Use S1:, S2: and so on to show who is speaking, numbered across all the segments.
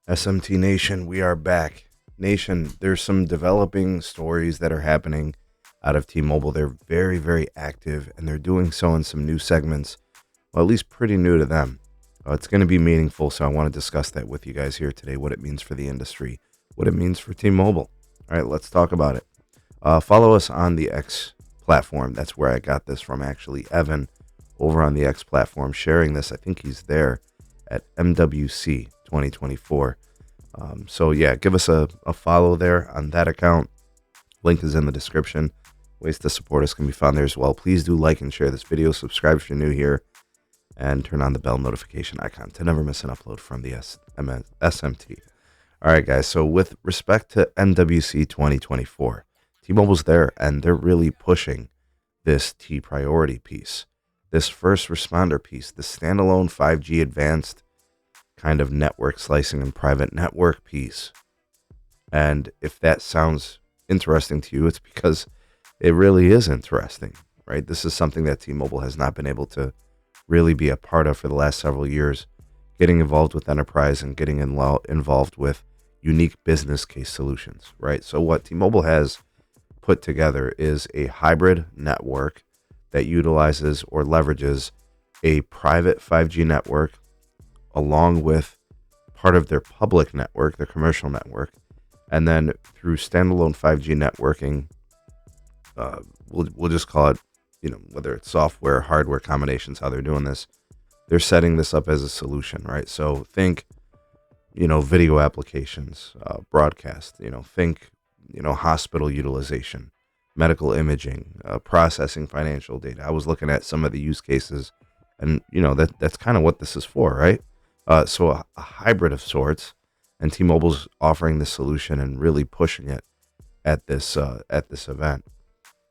S1: SMT Nation, we are back. Nation, there's some developing stories that are happening out of T-Mobile. They're very, very active, and they're doing so in some new segments, well, at least pretty new to them. It's going to be meaningful, so I want to discuss that with you guys here today, what it means for the industry, what it means for T-Mobile. All right, let's talk about it. Follow us on the X platform. That's where I got this from, actually. Evan, over on the X platform, sharing this. I think he's there at MWC 2024. So yeah, give us a follow there on that account. Link is in the description. Ways to support us can be found there as well. Please do like and share this video. Subscribe if you're new here. And turn on the bell notification icon to never miss an upload from the SMT. All right, guys. So with respect to MWC 2024, T-Mobile's there, and they're really pushing this T priority piece, this first responder piece, the standalone 5G advanced kind of network slicing and private network piece. And if that sounds interesting to you, it's because it really is interesting, right? This is something that T-Mobile has not been able to really be a part of for the last several years, getting involved with enterprise and getting involved with unique business case solutions, right? So what T-Mobile has put together is a hybrid network that utilizes or leverages a private 5G network along with part of their public network, their commercial network, and then through standalone 5G networking, we'll just call it, whether it's software, hardware combinations, how they're doing this, they're setting this up as a solution, right? So think, video applications, broadcast, think, hospital utilization, medical imaging, processing financial data. I was looking at some of the use cases, and that's kind of what this is for, right? So a hybrid of sorts, and T-Mobile's offering this solution and really pushing it at this event.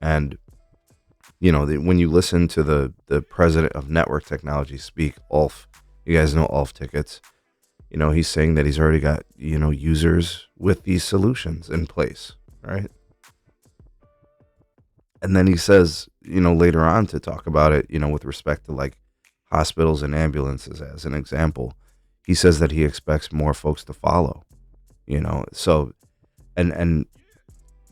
S1: And when you listen to the president of network technology speak, Ulf, you guys know Ulf Tickets, he's saying that he's already got users with these solutions in place, right? And then he says, later on to talk about it, with respect to like hospitals and ambulances as an example, he says that he expects more folks to follow, so, and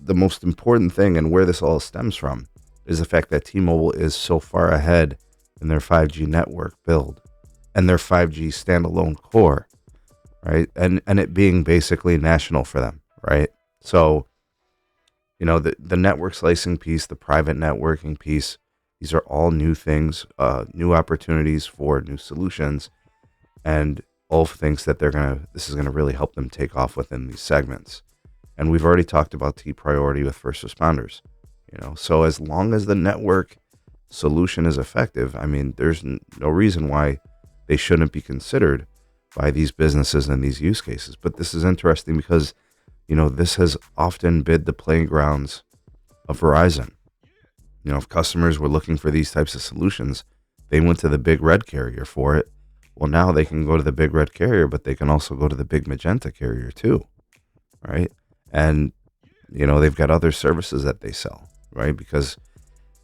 S1: the most important thing and where this all stems from is the fact that T-Mobile is so far ahead in their 5G network build and their 5G standalone core, right? And it being basically national for them, right? So, the network slicing piece, the private networking piece, these are all new things, new opportunities for new solutions. And Ulf thinks that this is gonna really help them take off within these segments. And we've already talked about T priority with first responders, So as long as the network solution is effective, I mean, there's no reason why they shouldn't be considered by these businesses and these use cases. But this is interesting because, this has often been the playing grounds of Verizon. If customers were looking for these types of solutions, they went to the big red carrier for it. Well, now they can go to the big red carrier, but they can also go to the big magenta carrier too, right? And, they've got other services that they sell, right? Because,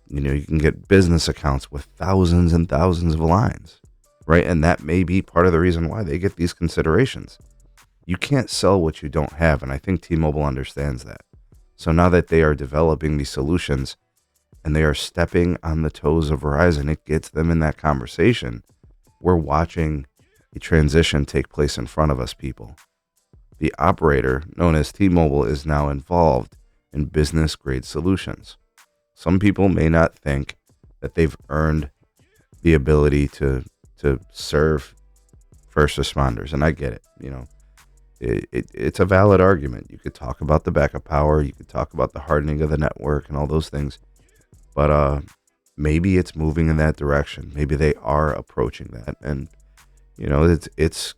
S1: you can get business accounts with thousands and thousands of lines, right? And that may be part of the reason why they get these considerations. You can't sell what you don't have, and I think T-Mobile understands that. So now that they are developing these solutions and they are stepping on the toes of Verizon, it gets them in that conversation. We're watching a transition take place in front of us, people. The operator, known as T-Mobile, is now involved in business-grade solutions. Some people may not think that they've earned the ability to serve first responders, and I get it. It's a valid argument. You could talk about the backup power, you could talk about the hardening of the network and all those things, but maybe it's moving in that direction. Maybe they are approaching that, and it's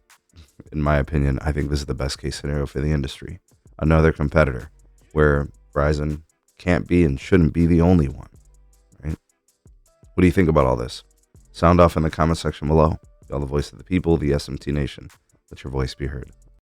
S1: in my opinion, I think this is the best case scenario for the industry. Another competitor where Verizon can't be and shouldn't be the only one, right? What do you think about all this? Sound off in the comment section below. Y'all the voice of the people, the SMT Nation. Let your voice be heard.